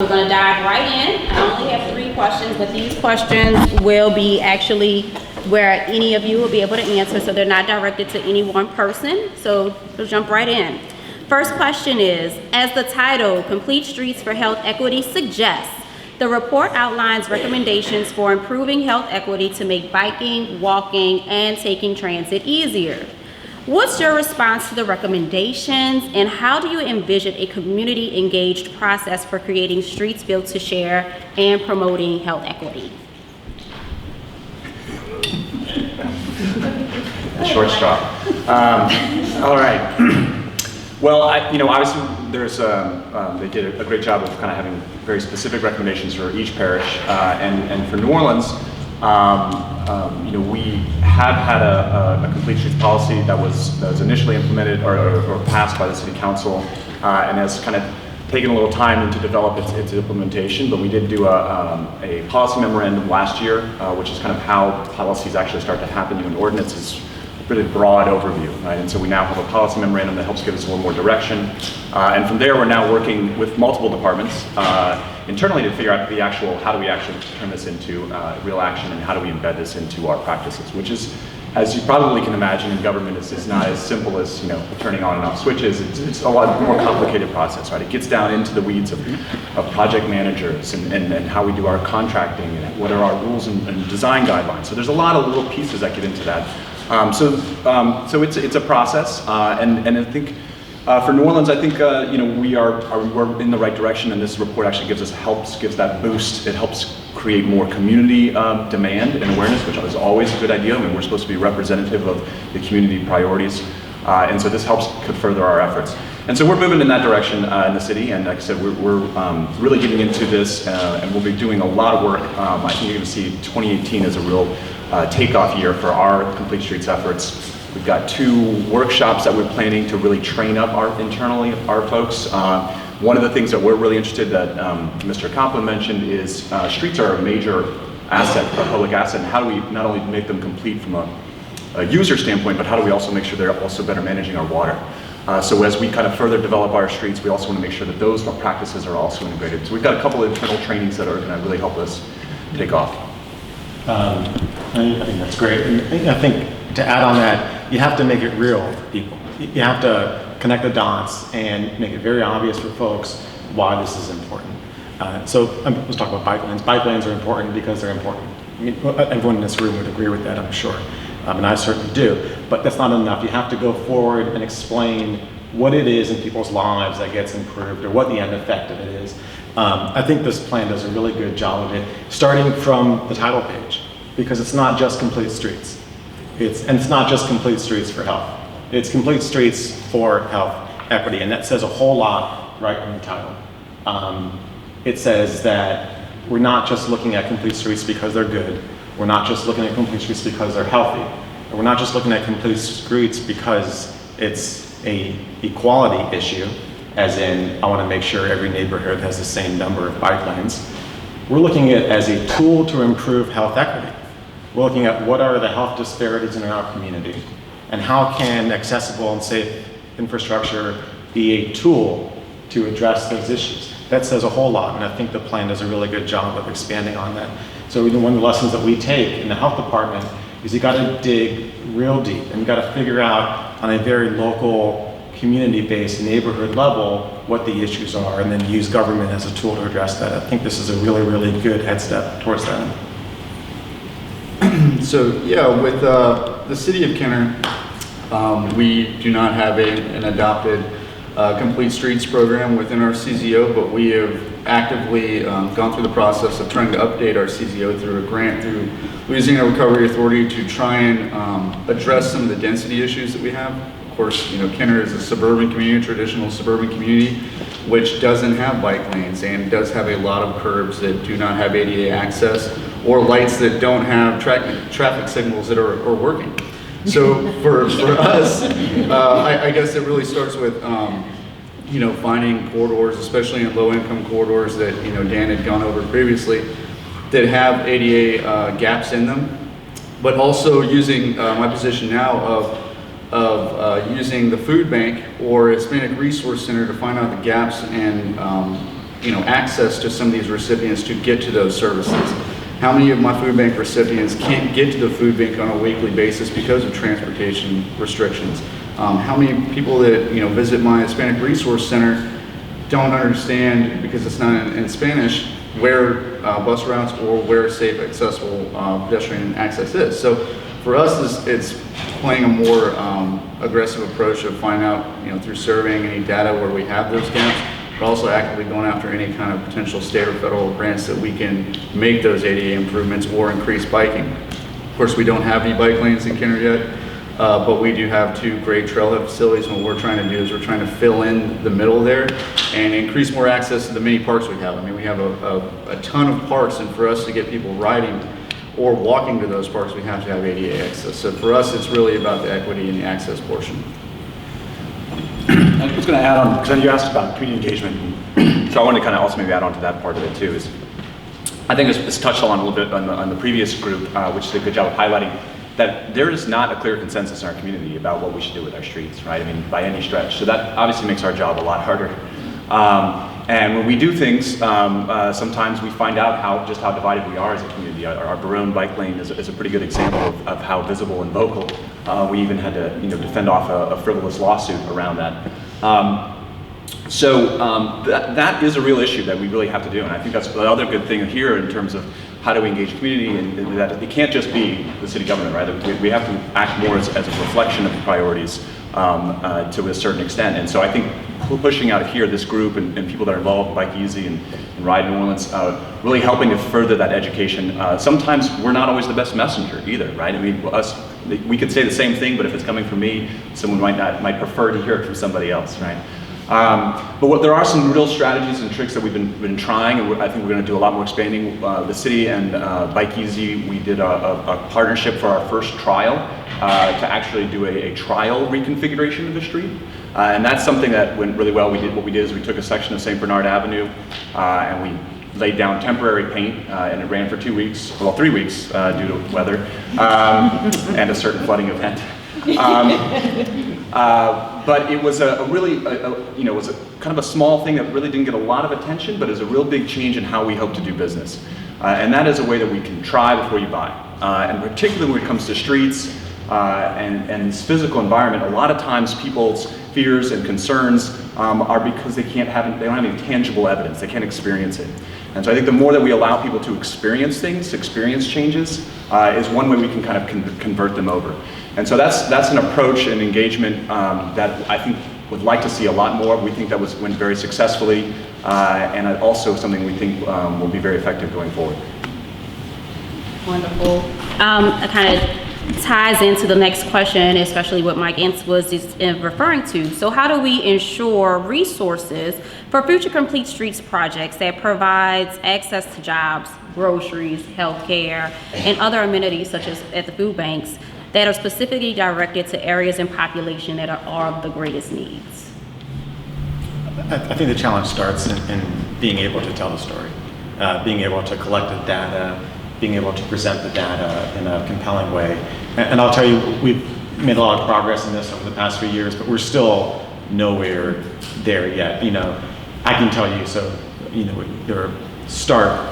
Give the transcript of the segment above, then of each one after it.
we're gonna dive right in. I only have 3 questions, but these questions will be actually where any of you will be able to answer, so they're not directed to any one person. So we'll jump right in. First question is, as the title, Complete Streets for Health Equity suggests, the report outlines recommendations for improving health equity to make biking, walking, and taking transit easier. What's your response to the recommendations, and how do you envision a community-engaged process for creating streets built to share and promoting health equity? A short straw. All right. Well, obviously, they did a great job of kind of having very specific recommendations for each parish, and for New Orleans, we have had a complete streets policy that was initially implemented or passed by the city council, and has kind of taken a little time to develop its implementation. But we did do a policy memorandum last year, which is kind of how policies actually start to happen. An ordinance is really broad overview, right? And so we now have a policy memorandum that helps give us a little more direction. And from there, we're now working with multiple departments internally to figure out how do we actually turn this into real action, and how do we embed this into our practices, which is, as you probably can imagine, in government, is not as simple as turning on and off switches. It's a lot more complicated process, right? It gets down into the weeds of project managers and how we do our contracting, and what are our rules and design guidelines. So there's a lot of little pieces that get into that. So it's a process, and I think for New Orleans, I think we're in the right direction, and this report actually gives that boost. It helps create more community demand and awareness, which is always a good idea. I mean, we're supposed to be representative of the community priorities, and so this helps further our efforts. And so we're moving in that direction in the city, and like I said, we're really getting into this, and we'll be doing a lot of work. I think you're going to see 2018 as a real takeoff year for our Complete Streets efforts. We've got 2 workshops that we're planning to really train up our folks. One of the things that we're really interested that Mr. Complin mentioned is streets are a major asset, a public asset, and how do we not only make them complete from a user standpoint, but how do we also make sure they're also better managing our water? So as we kind of further develop our streets, we also want to make sure that those practices are also integrated. So we've got a couple of internal trainings that are going to really help us take off. I think that's great. And I think to add on that, you have to make it real for people. You have to connect the dots and make it very obvious for folks why this is important. So let's talk about bike lanes. Bike lanes are important because they're important. I mean, everyone in this room would agree with that, I'm sure. And I certainly do. But that's not enough. You have to go forward and explain what it is in people's lives that gets improved, or what the end effect of it is. I think this plan does a really good job of it, starting from the title page, because it's not just complete streets. It's not just complete streets for health. It's complete streets for health equity, and that says a whole lot right in the title. It says that we're not just looking at complete streets because they're good. We're not just looking at complete streets because they're healthy. And we're not just looking at complete streets because it's a equality issue, as in I want to make sure every neighborhood has the same number of bike lanes. We're looking at it as a tool to improve health equity. We're looking at what are the health disparities in our community, and how can accessible and safe infrastructure be a tool to address those issues. That says a whole lot, and I think the plan does a really good job of expanding on that. So one of the lessons that we take in the health department is you gotta dig real deep, and you gotta figure out on a very local, community-based, neighborhood level what the issues are, and then use government as a tool to address that. I think this is a really, really good head step towards that. So yeah, with the city of Kanter, we do not have an adopted complete streets program within our CZO, but we have actively gone through the process of trying to update our CZO through a grant through Louisiana Recovery Authority to try and address some of the density issues that we have. Of course, Kanter is a suburban community, traditional suburban community, which doesn't have bike lanes and does have a lot of curbs that do not have ADA access, or lights that don't have traffic signals that are working. So for us, I guess it really starts with finding corridors, especially in low-income corridors that Dan had gone over previously, that have ADA gaps in them, but also using my position now of using the food bank or Hispanic Resource Center to find out the gaps and access to some of these recipients to get to those services. How many of my food bank recipients can't get to the food bank on a weekly basis because of transportation restrictions? How many people that visit my Hispanic Resource Center don't understand, because it's not in Spanish, where bus routes or where safe, accessible pedestrian access is. So for us, it's playing a more aggressive approach of finding out, through surveying any data where we have those gaps, but also actively going after any kind of potential state or federal grants that we can make those ADA improvements or increase biking. Of course, we don't have any bike lanes in Kanter yet, but we do have 2 great trailhead facilities, and what we're trying to do is we're trying to fill in the middle there and increase more access to the many parks we have. I mean, we have a ton of parks, and for us to get people riding or walking to those parks, we have to have ADA access. So for us, it's really about the equity and the access portion. I was going to add on, because you asked about community engagement, so I want to kind of also maybe add on to that part of it too. Is I think it's touched on a little bit on the previous group, which did a good job of highlighting that there is not a clear consensus in our community about what we should do with our streets, right? I mean, by any stretch. So that obviously makes our job a lot harder. And when we do things, sometimes we find out just how divided we are as a community. Our Barone bike lane is a pretty good example of how visible and vocal. We even had to defend off a frivolous lawsuit around that. That is a real issue that we really have to do, and I think that's the other good thing here in terms of how do we engage the community, and that it can't just be the city government, right? We have to act more as a reflection of the priorities to a certain extent, and so I think pushing out here this group and people that are involved, Bike Easy and Ride New Orleans, really helping to further that education. Sometimes we're not always the best messenger either, right? I mean, we could say the same thing, but if it's coming from me, someone might prefer to hear it from somebody else, right? But there are some real strategies and tricks that we've been trying, and I think we're going to do a lot more expanding. The city and Bike Easy, we did a partnership for our first trial to actually do a trial reconfiguration of the street. And that's something that went really well. What we did is we took a section of St. Bernard Avenue and we laid down temporary paint, and it ran for 2 weeks, well 3 weeks due to weather and a certain flooding event. But it was a really, it was a kind of a small thing that really didn't get a lot of attention, but is a real big change in how we hope to do business. And that is a way that we can try before you buy. And particularly when it comes to streets and this physical environment, a lot of times people's fears and concerns are because they don't have any tangible evidence, they can't experience it. And so I think the more that we allow people to experience things, to experience changes, is one way we can kind of convert them over. And so that's an approach and engagement that I think would like to see a lot more. We think that went very successfully, and also something we think will be very effective going forward. Wonderful. It kind of ties into the next question, especially what Mike Ince was referring to. So how do we ensure resources for future Complete Streets projects that provides access to jobs, groceries, healthcare, and other amenities such as at the food banks that are specifically directed to areas in population that are of the greatest needs? I think the challenge starts in being able to tell the story, being able to collect the data, being able to present the data in a compelling way. And I'll tell you, we've made a lot of progress in this over the past few years, but we're still nowhere there yet. I can tell you, so, there are stark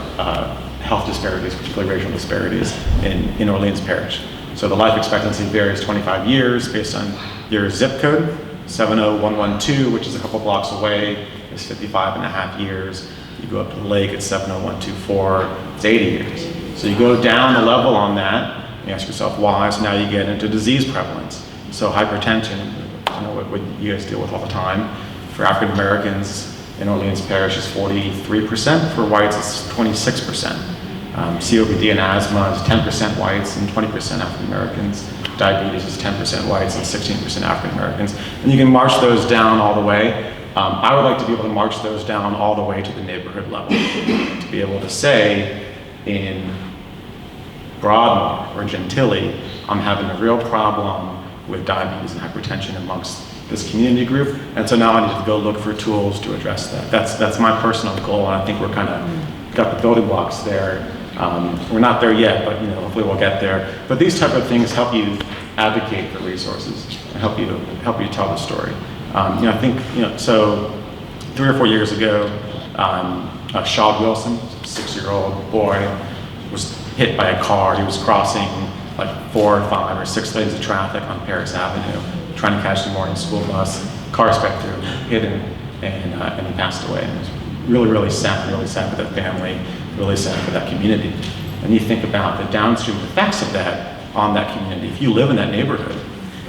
health disparities, particularly racial disparities in Orleans Parish. So the life expectancy varies 25 years based on your zip code. 70112, which is a couple blocks away, is 55 and a half years. You go up to the lake, it's 70124, it's 80 years. So you go down the level on that, you ask yourself why, so now you get into disease prevalence. So hypertension, what you guys deal with all the time. For African Americans in Orleans Parish is 43%, for whites it's 26%. COPD and asthma is 10% whites and 20% African Americans. Diabetes is 10% whites and 16% African Americans. And you can march those down all the way. I would like to be able to march those down all the way to the neighborhood level. To be able to say in Broadmoor or Gentilly, I'm having a real problem with diabetes and hypertension amongst this community group. And so now I need to go look for tools to address that. That's my personal goal, and I think we're kind of got the building blocks there. We're not there yet, but hopefully we'll get there. But these type of things help you advocate for resources and help you tell the story. I think so 3 or 4 years ago, Shaw Wilson, a 6-year-old boy, was hit by a car. He was crossing like 4 or 5 or 6 lanes of traffic on Paris Avenue, trying to catch the morning school bus. Car sped through, hit him, and he passed away. It was really sad for the family, really sad for that community. And you think about the downstream effects of that on that community. If you live in that neighborhood,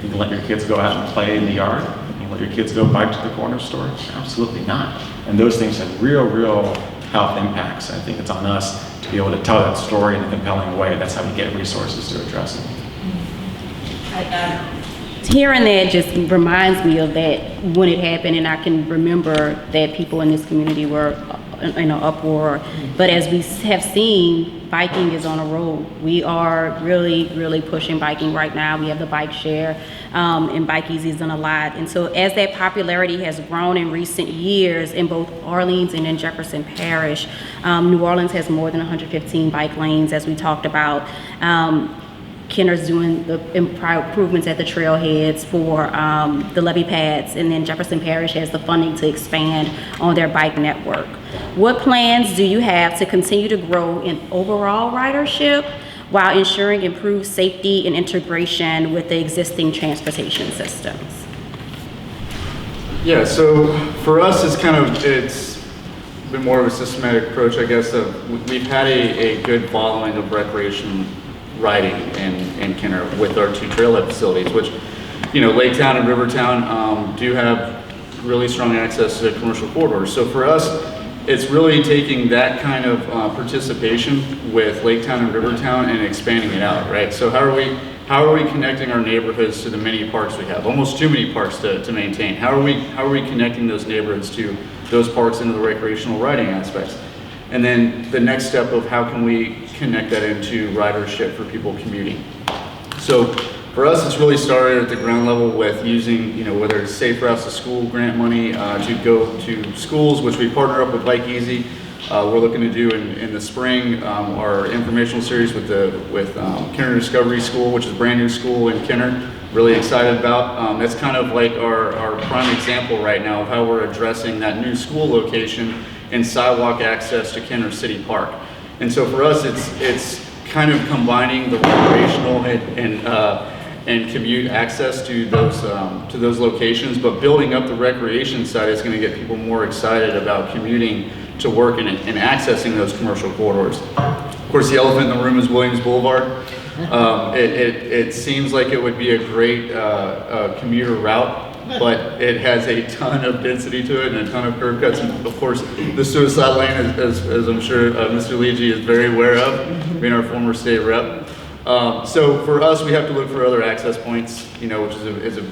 you can let your kids go out and play in the yard. You can let your kids go bike to the corner store. Absolutely not. And those things have real health impacts. I think it's on us to be able to tell that story in a compelling way. That's how we get resources to address it. Hearing that just reminds me of that when it happened, and I can remember that people in this community were in an uproar. But as we have seen, biking is on a roll. We are really pushing biking right now. We have the bike share, and Bike Easy has done a lot. And so as that popularity has grown in recent years in both Orleans and in Jefferson Parish, New Orleans has more than 115 bike lanes, as we talked about. Kanter's doing the improvements at the trailheads for the levee pads, and then Jefferson Parish has the funding to expand on their bike network. What plans do you have to continue to grow in overall ridership while ensuring improved safety and integration with the existing transportation systems? Yeah, so for us, it's been more of a systematic approach, I guess. We've had a good following of recreation riding in Kanter with our 2 trailhead facilities, which, Lake Town and Rivertown do have really strong access to commercial corridors. So for us, it's really taking that kind of participation with Lake Town and Rivertown and expanding it out, right? So how are we connecting our neighborhoods to the many parks we have? Almost too many parks to maintain. How are we connecting those neighborhoods to those parks into the recreational riding aspects? And then the next step of how can we connect that into ridership for people commuting. So for us, it's really started at the ground level with using, whether it's Safe Routes to School grant money to go to schools, which we partner up with Bike Easy. We're looking to do in the spring our informational series with Kanter Discovery School, which is a brand new school in Kanter. Really excited about. That's kind of like our prime example right now of how we're addressing that new school location and sidewalk access to Kanter City Park. And so for us, it's kind of combining the recreational and commute access to those locations, but building up the recreation side is going to get people more excited about commuting to work and accessing those commercial corridors. Of course, the elephant in the room is Williams Boulevard. It seems like it would be a great commuter route, but it has a ton of density to it and a ton of curb cuts. And of course, the suicide lane, as I'm sure Mr. Ligi is very aware of, being our former state rep. So for us, we have to look for other access points, which is a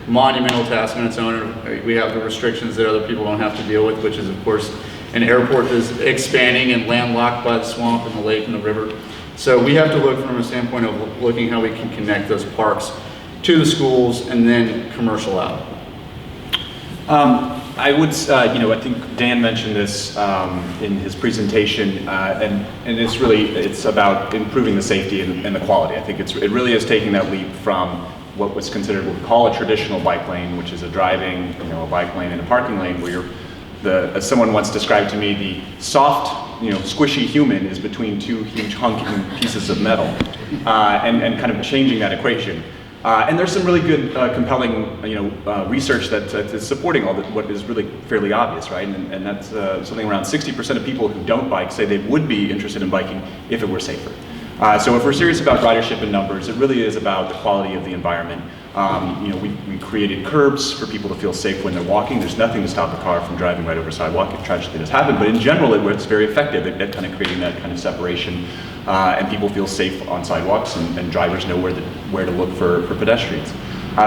monumental task on its own. We have the restrictions that other people don't have to deal with, which is, of course, an airport that's expanding and landlocked by the swamp and the lake and the river. So we have to look from a standpoint of looking how we can connect those parks to the schools and then commercial out. I would, I think Dan mentioned this in his presentation, and it's about improving the safety and the quality. I think it really is taking that leap from what was considered what we call a traditional bike lane, which is a driving, a bike lane and a parking lane, where as someone once described to me, the soft, squishy human is between 2 huge hunking pieces of metal, and kind of changing that equation. And there's some really good, compelling, research that is supporting all that, what is really fairly obvious, right? And that's something around 60% of people who don't bike say they would be interested in biking if it were safer. So if we're serious about ridership and numbers, it really is about the quality of the environment. We created curbs for people to feel safe when they're walking. There's nothing to stop a car from driving right over a sidewalk if tragedy does happen, but in general, it's very effective at kind of creating that kind of separation, and people feel safe on sidewalks, and drivers know where to look for pedestrians.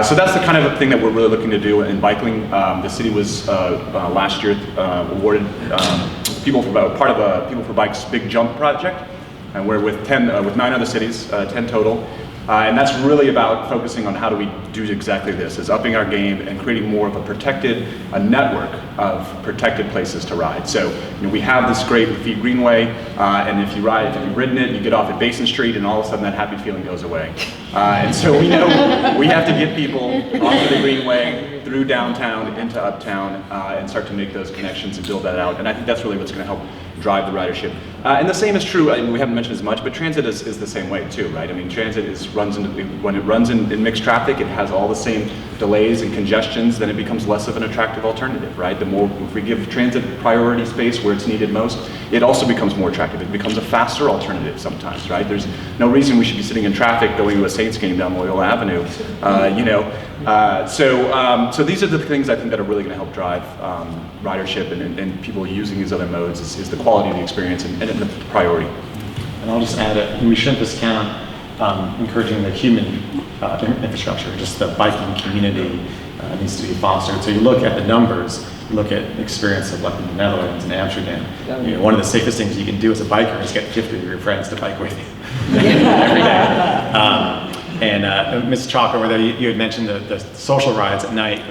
So that's the kind of thing that we're really looking to do in biking. The city was last year awarded part of a People for Bike's Big Jump project, and we're with 9 other cities, 10 total. And that's really about focusing on how do we do exactly this, is upping our game and creating more of a network of protected places to ride. So we have this great Lafitte Greenway, and if you've ridden it, you get off at Basin Street and all of a sudden that happy feeling goes away. And so we know we have to get people off of the Greenway, through downtown, into uptown, and start to make those connections and build that out. And I think that's really what's going to help drive the ridership. And the same is true, I mean, we haven't mentioned as much, but transit is the same way too, right? I mean, transit when it runs in mixed traffic, it has all the same delays and congestions, then it becomes less of an attractive alternative, right? The more, if we give transit priority space where it's needed most, it also becomes more attractive. It becomes a faster alternative sometimes, right? There's no reason we should be sitting in traffic going to a Saints game down Loyola Avenue, you know. So these are the things I think that are really going to help drive ridership and people using these other modes is the quality of the experience and the priority. And I'll just add, we shouldn't discount encouraging the human infrastructure, just the biking community needs to be fostered. So you look at the numbers, you look at the experience of like in the Netherlands and Amsterdam. You know, one of the safest things you can do as a biker is get 50 of your friends to bike with you every day. And Ms. Chalk over there, you had mentioned the social rides at night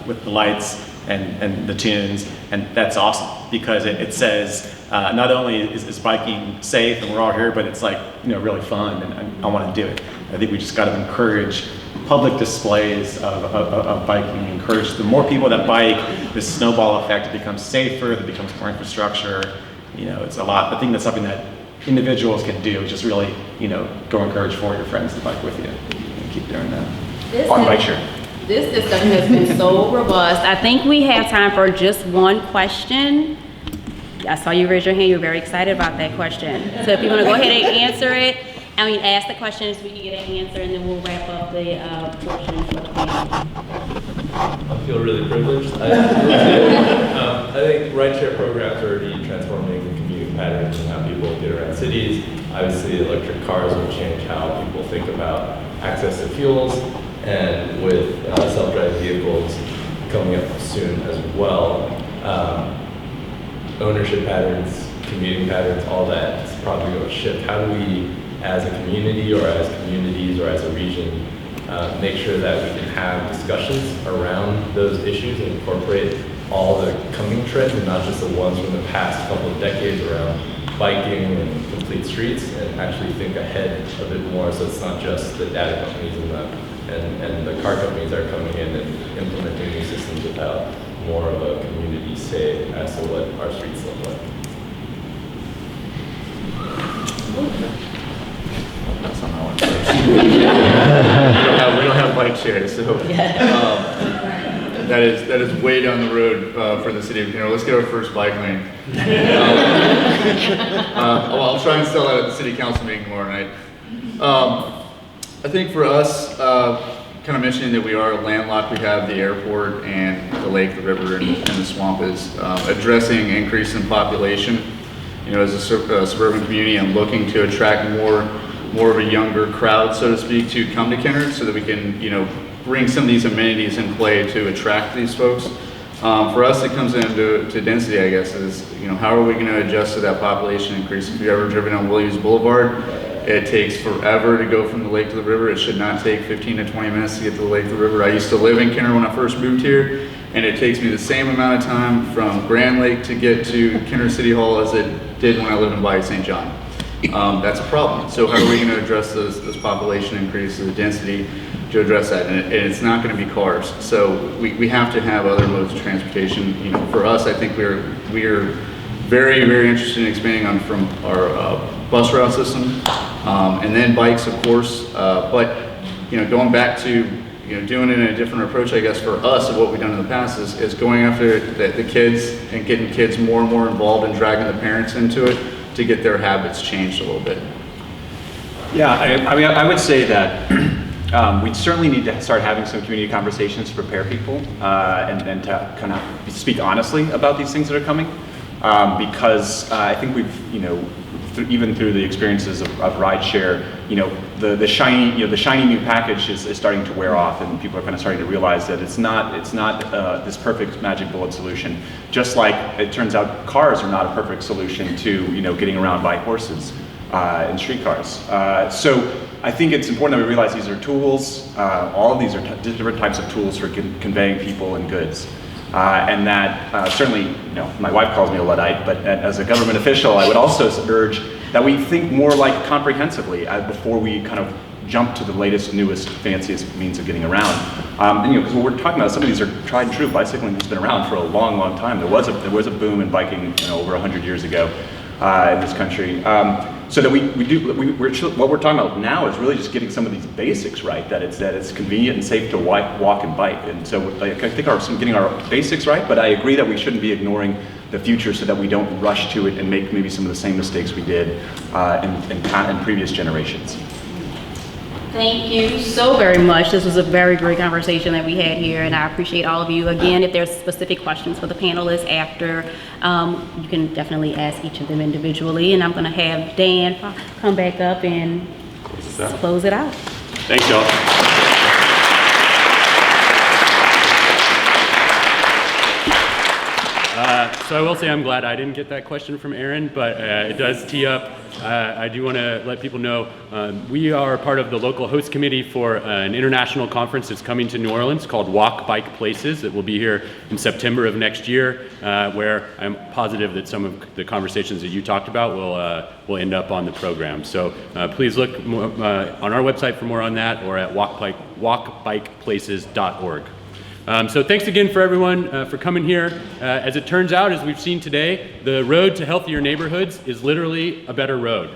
with the lights and the tunes, and that's awesome because it says not only is biking safe and we're all here, but it's like, you know, really fun and I want to do it. I think we just got to encourage public displays of biking, encourage the more people that bike, this snowball effect, it becomes safer, it becomes more infrastructure, you know, it's a lot. I think that's something that individuals can do, just really, you know, go encourage for your friends to bike with you and keep doing that. On bike share. This discussion has been so robust. I think we have time for just one question. I saw you raise your hand. You're very excited about that question. So if you want to go ahead and answer it, I mean, ask the question so we can get an answer, and then we'll wrap up the portion for the panel. I feel really privileged. I think rideshare programs are already transforming commuting patterns and how people get around cities. Obviously, electric cars will change how people think about access to fuels, and with self-driving vehicles coming up soon as well, ownership patterns, commuting patterns, all that is probably going to shift. How do we, as a community or as communities or as a region, make sure that we can have discussions around those issues and incorporate all the coming trends and not just the ones from the past couple of decades around biking and complete streets, and actually think ahead a bit more so it's not just the data companies and the car companies that are coming in and implementing new systems without more of a community say as to what our streets look like. That's not how we don't have bike shares, so that is way down the road for the city of Kanter. Let's get our first bike lane. Well, I'll try and sell that at the city council meeting tomorrow night. I think for us, kind of mentioning that we are landlocked, we have the airport and the lake, the river, and the swamp is addressing increase in population. You know, as a suburban community, I'm looking to attract more of a younger crowd, so to speak, to come to Kanter so that we can, you know, bring some of these amenities in play to attract these folks. For us, it comes into density, I guess, is, you know, how are we going to adjust to that population increase? If you've ever driven on Williams Boulevard, it takes forever to go from the lake to the river. It should not take 15 to 20 minutes to get to the lake to the river. I used to live in Kanter when I first moved here, and it takes me the same amount of time from Grand Lake to get to Kanter City Hall as it did when I lived in Bayou St. John. That's a problem. So how are we going to address those population increases, the density to address that? And it's not going to be cars. So we have to have other modes of transportation. You know, for us, I think we're very, very interested in expanding from our bus route system, and then bikes, of course. But you know, going back to, you know, doing it in a different approach, I guess, for us of what we've done in the past is going after the kids and getting kids more and more involved and dragging the parents into it to get their habits changed a little bit. Yeah, I mean, I would say that we certainly need to start having some community conversations to prepare people and to kind of speak honestly about these things that are coming, because I think we've, you know, even through the experiences of rideshare, you know, the shiny new package is starting to wear off, and people are kind of starting to realize that it's not this perfect magic bullet solution. Just like it turns out cars are not a perfect solution to, you know, getting around by horses and streetcars. So I think it's important that we realize these are tools. All of these are different types of tools for conveying people and goods. And that certainly, you know, my wife calls me a Luddite, but as a government official, I would also urge that we think more like comprehensively before we kind of jump to the latest, newest, fanciest means of getting around. And because what we're talking about, some of these are tried and true. Bicycling has been around for a long, long time. There was a boom in biking, over 100 years ago in this country. So that what we're talking about now is really just getting some of these basics right. That it's convenient and safe to walk and bike. And so I think getting our basics right. But I agree that we shouldn't be ignoring the future so that we don't rush to it and make maybe some of the same mistakes we did in previous generations. Thank you so very much. This was a very great conversation that we had here, and I appreciate all of you. Again, if there's specific questions for the panelists after, you can definitely ask each of them individually, and I'm going to have Dan come back up and close it out. Thanks, y'all. So I will say I'm glad I didn't get that question from Aaron, but it does tee up. I do want to let people know we are part of the local host committee for an international conference that's coming to New Orleans called Walk Bike Places that will be here in September of next year, where I'm positive that some of the conversations that you talked about will end up on the program. So please look on our website for more on that, or at walkbikeplaces.org. So thanks again for everyone for coming here. As it turns out, as we've seen today, the road to healthier neighborhoods is literally a better road.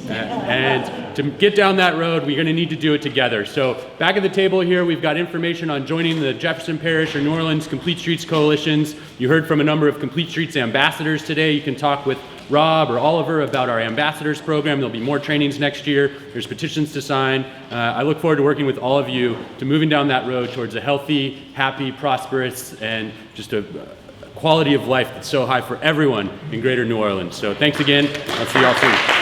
And to get down that road, we're going to need to do it together. So back at the table here, we've got information on joining the Jefferson Parish or New Orleans Complete Streets Coalitions. You heard from a number of Complete Streets ambassadors today. You can talk with Rob or Oliver about our ambassadors program. There'll be more trainings next year. There's petitions to sign. I look forward to working with all of you to moving down that road towards a healthy, happy, prosperous, and just a quality of life that's so high for everyone in Greater New Orleans. So thanks again. I'll see you all soon.